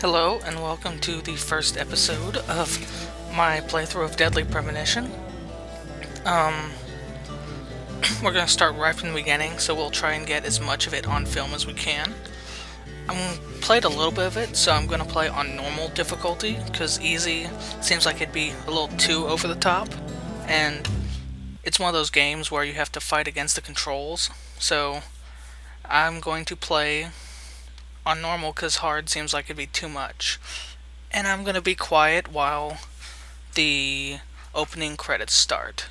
Hello, and welcome to the first episode of my playthrough of Deadly Premonition. We're going to start right from the beginning, so we'll try and get as much of it on film as we can. I played a little bit of it, so I'm going to play on normal difficulty, because easy seems like it'd be a little too over the top, and it's one of those games where you have to fight against the controls, so I'm going to play on normal because hard seems like it'd be too much. And I'm gonna be quiet while the opening credits start.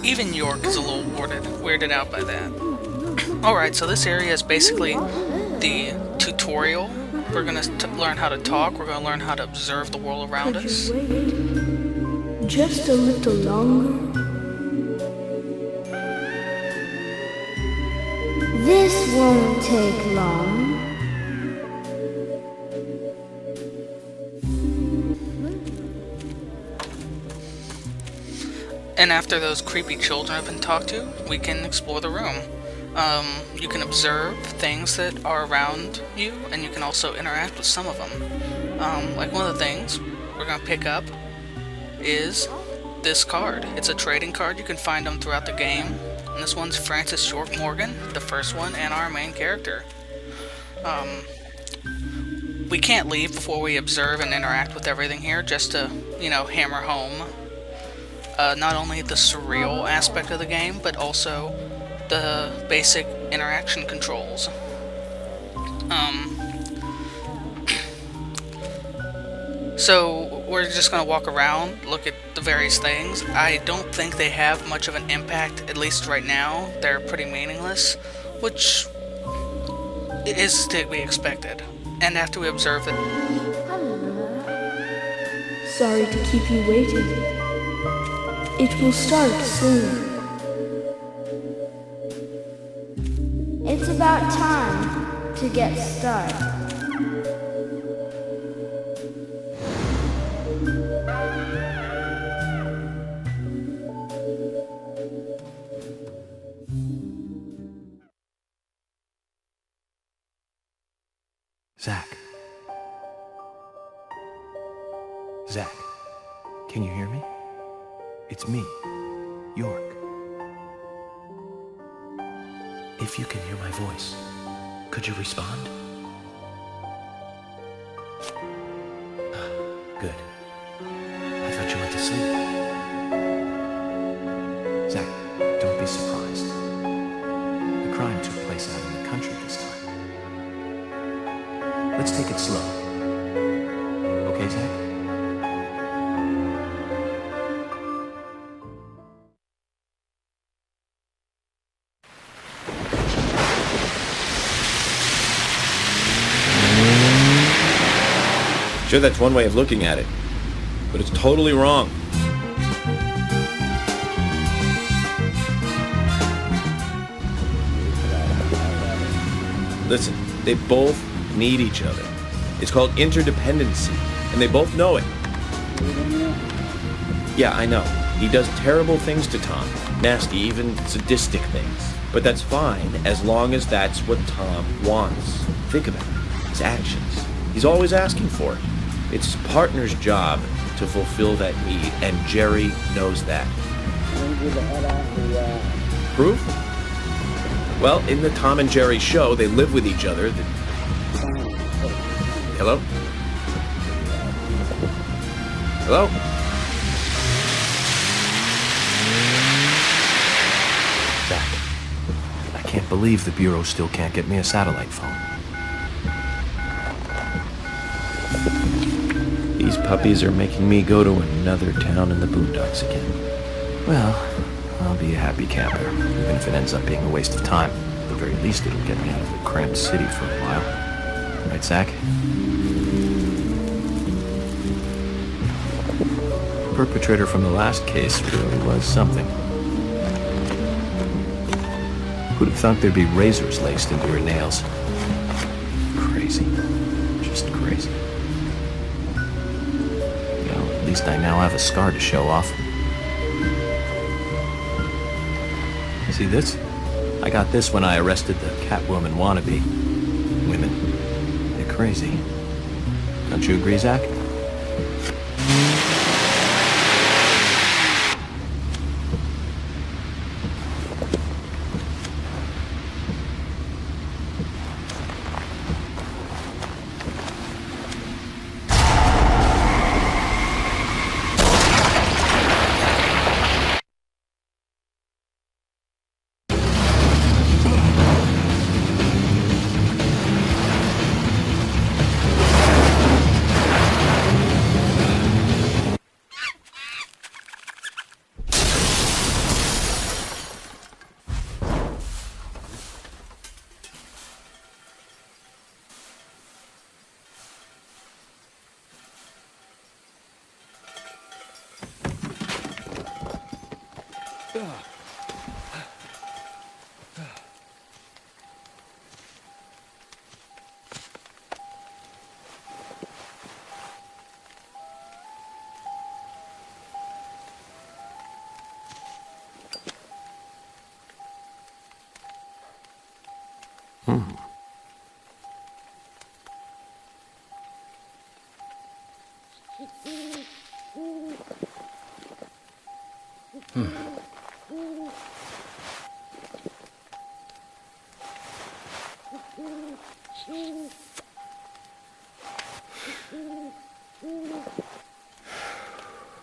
Even York is a little weirded out by that. Alright, so this area is basically the tutorial. We're gonna learn how to talk, we're gonna learn how to observe the world around us. Just a little longer. This won't take long. And after those creepy children have been talked to, we can explore the room. You can observe things that are around you, and you can also interact with some of them. Like one of the things we're going to pick up is this card. It's a trading card. You can find them throughout the game. And this one's Francis Short Morgan, the first one, and our main character. We can't leave before we observe and interact with everything here, just to, hammer home not only the surreal aspect of the game, but also the basic interaction controls. So we're just going to walk around, look at the various things. I don't think they have much of an impact, at least right now. They're pretty meaningless, which is to be expected. And after we observe it... Sorry to keep you waiting. It will start soon. It's about time to get started. Zach, can you hear me? It's me, York. If you can hear my voice, could you respond? Good. I thought you went to sleep. Zach, don't be surprised. The crime took place out in the country this time. Let's take it slow. Okay, Zach? Sure, that's one way of looking at it, but it's totally wrong. Listen, they both need each other. It's called interdependency, and they both know it. Yeah, I know. He does terrible things to Tom. Nasty, even sadistic things. But that's fine, as long as that's what Tom wants. Think about it. His actions. He's always asking for it. It's his partner's job to fulfill that need, and Jerry knows that. Proof? Well, in the Tom and Jerry show, they live with each other. Hello? Hello? Zach, I can't believe the Bureau still can't get me a satellite phone. These puppies are making me go to another town in the boondocks again. Well, I'll be a happy camper, even if it ends up being a waste of time. At the very least, it'll get me out of the cramped city for a while. I right, Zach? The perpetrator from the last case really was something. Who'd have thought there'd be razors laced into her nails? Crazy. Just crazy. Well, at least I now have a scar to show off. See this? I got this when I arrested the Catwoman wannabe. Women. They're crazy. Don't you agree, Zach?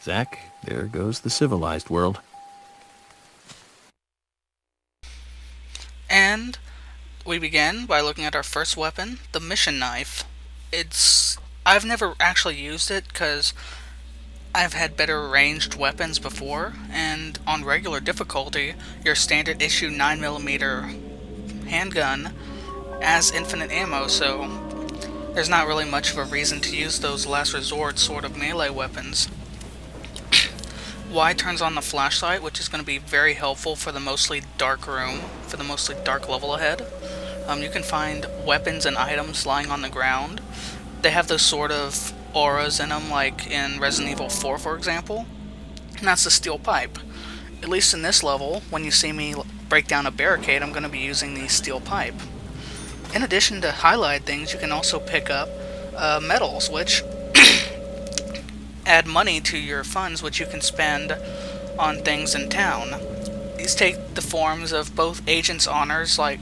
Zach, there goes the civilized world. And we begin by looking at our first weapon, the mission knife. I've never actually used it because I've had better ranged weapons before, and on regular difficulty, your standard issue 9mm handgun has infinite ammo, so there's not really much of a reason to use those last resort sort of melee weapons. Y turns on the flashlight, which is going to be very helpful for the mostly dark room, for the mostly dark level ahead. You can find weapons and items lying on the ground. They have those sort of auras in them, like in Resident Evil 4, for example. And that's the steel pipe. At least in this level, when you see me break down a barricade, I'm going to be using the steel pipe. In addition to highlight things, you can also pick up medals, which add money to your funds, which you can spend on things in town. These take the forms of both agents' honors, like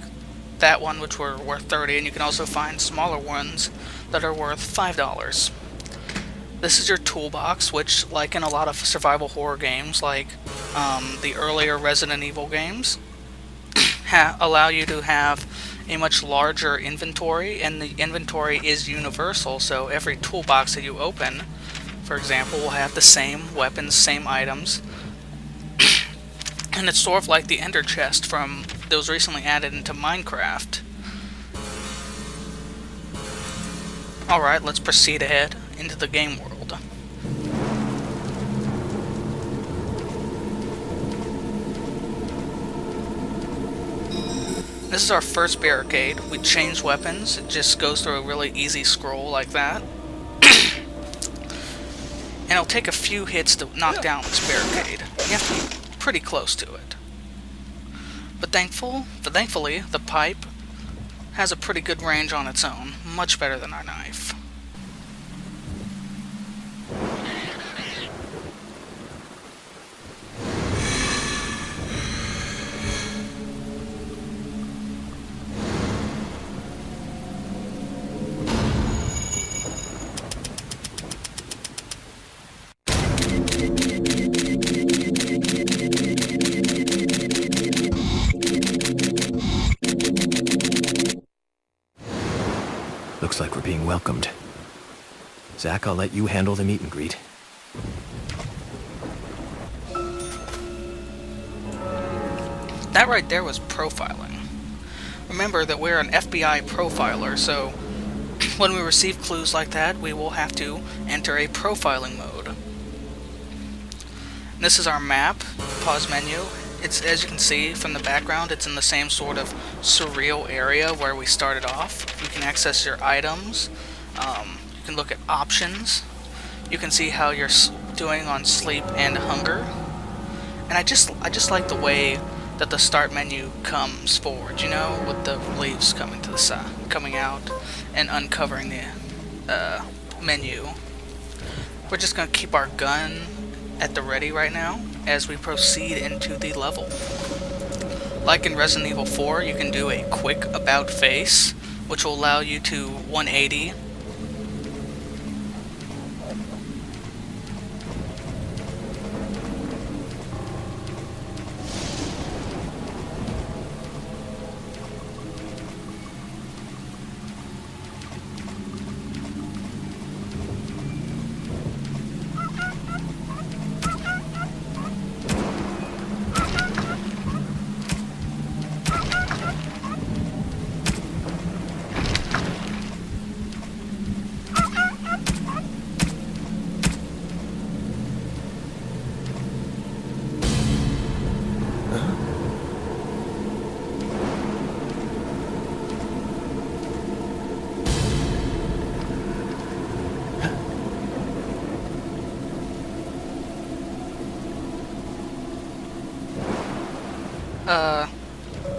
that one, which were worth 30, and you can also find smaller ones that are worth $5. This is your toolbox, which, like in a lot of survival horror games, like the earlier Resident Evil games, allow you to have a much larger inventory, and the inventory is universal, so every toolbox that you open, for example, will have the same weapons, same items. And it's sort of like the Ender Chest from that was recently added into Minecraft. Alright, let's proceed ahead into the game world. This is our first barricade. We change weapons. It just goes through a really easy scroll like that. And it'll take a few hits to knock down this barricade. You have to be pretty close to it. But thankfully, the pipe has a pretty good range on its own. Much better than our knife. Looks like we're being welcomed. Zach, I'll let you handle the meet and greet. That right there was profiling. Remember that we're an FBI profiler, so When we receive clues like that, we will have to enter a profiling mode. This is our map, pause menu. It's, as you can see from the background, it's in the same sort of surreal area where we started off. You can access your items. You can look at options. You can see how you're doing on sleep and hunger. And I just like the way that the start menu comes forward, you know, with the leaves coming to the side, coming out and uncovering the menu. We're just gonna keep our gun at the ready right now as we proceed into the level. Like in Resident Evil 4, you can do a quick about face, which will allow you to 180.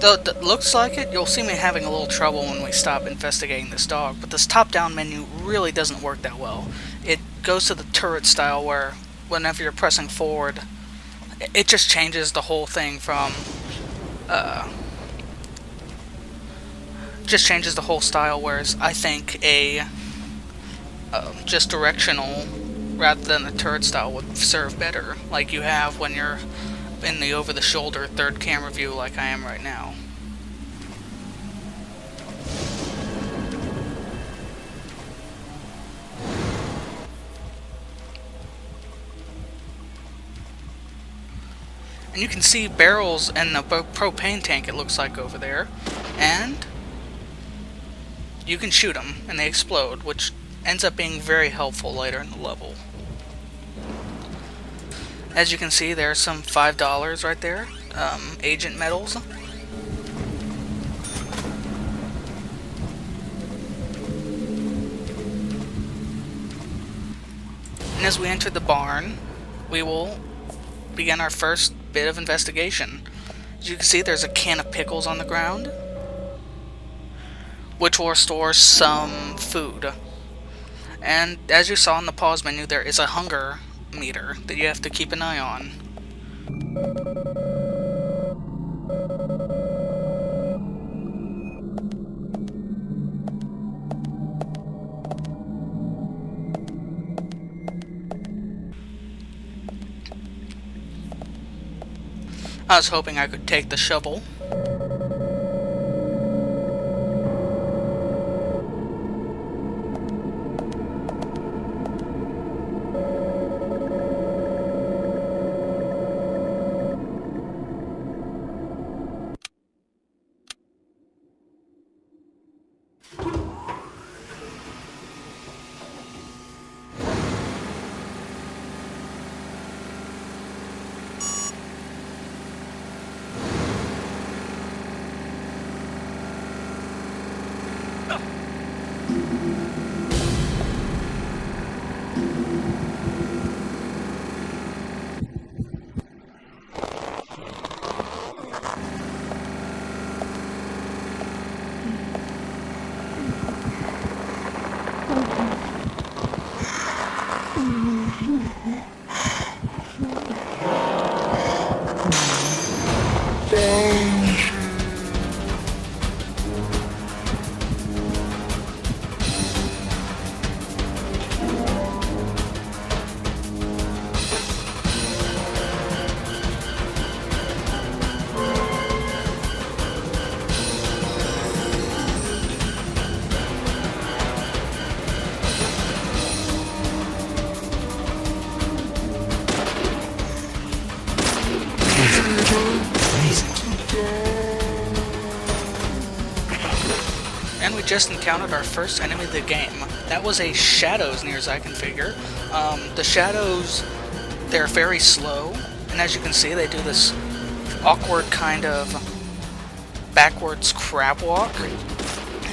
Though it looks like it, you'll see me having a little trouble when we stop investigating this dog, but this top-down menu really doesn't work that well. It goes to the turret style where whenever you're pressing forward, it just changes the whole thing from, just changes the whole style, whereas I think a, just directional rather than the turret style would serve better, like you have when you're in the over-the-shoulder third camera view like I am right now. And you can see barrels and the propane tank, it looks like, over there. And you can shoot them and they explode, which ends up being very helpful later in the level. As you can see, there's some $5 right there, agent medals. And as we enter the barn, we will begin our first bit of investigation. As you can see, there's a can of pickles on the ground, which will restore some food. And as you saw in the pause menu, there is a hunger meter that you have to keep an eye on. I was hoping I could take the shovel. just encountered our first enemy of the game. That was a shadow, as near as I can figure. The shadows, they're very slow, and as you can see, they do this awkward kind of backwards crab walk.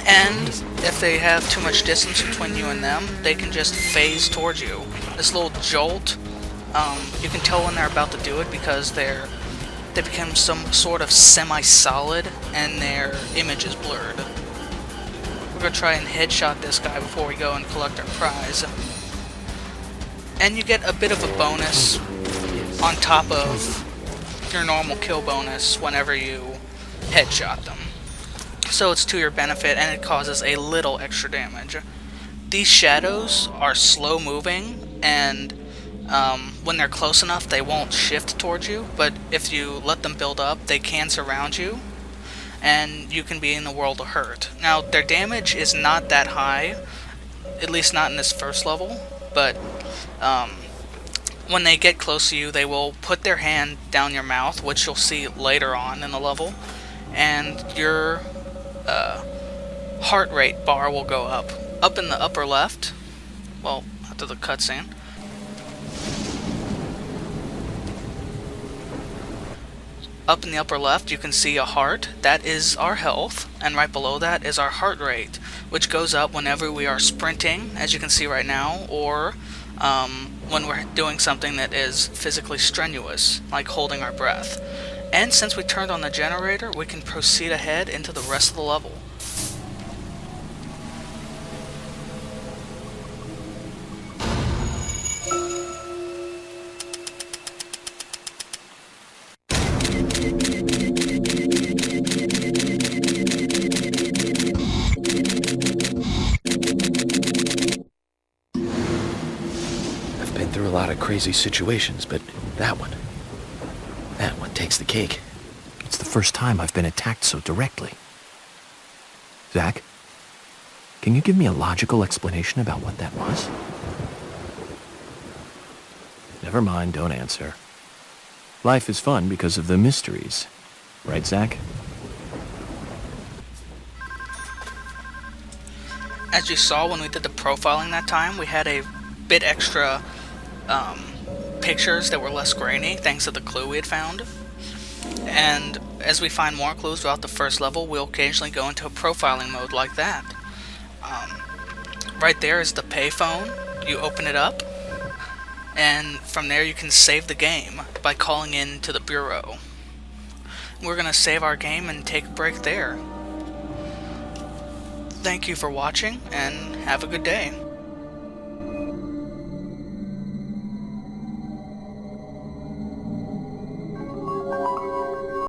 And if they have too much distance between you and them, they can just phase towards you. This little jolt, you can tell when they're about to do it because they become some sort of semi-solid and their image is blurred. We're going to try and headshot this guy before we go and collect our prize. And you get a bit of a bonus on top of your normal kill bonus whenever you headshot them. So it's to your benefit and it causes a little extra damage. These shadows are slow moving and when they're close enough they won't shift towards you, but if you let them build up they can surround you and you can be in the world of hurt. Now their damage is not that high, at least not in this first level, but when they get close to you they will put their hand down your mouth, which you'll see later on in the level, and your heart rate bar will go up in the upper left, well, after the cutscene. Up in the upper left you can see a heart, that is our health, and right below that is our heart rate, which goes up whenever we are sprinting, as you can see right now, or when we're doing something that is physically strenuous, like holding our breath. And since we turned on the generator, we can proceed ahead into the rest of the level. I've been through a lot of crazy situations, but that one takes the cake. It's the first time I've been attacked so directly. Zach, can you give me a logical explanation about what that was? Never mind, don't answer. Life is fun because of the mysteries. Right, Zach? As you saw when we did the profiling that time, we had a bit extra pictures that were less grainy thanks to the clue we had found. And as we find more clues throughout the first level, we'll occasionally go into a profiling mode like that. Right there is the payphone. You open it up, and from there you can save the game by calling in to the bureau. We're going to save our game and take a break there. Thank you for watching, and have a good day.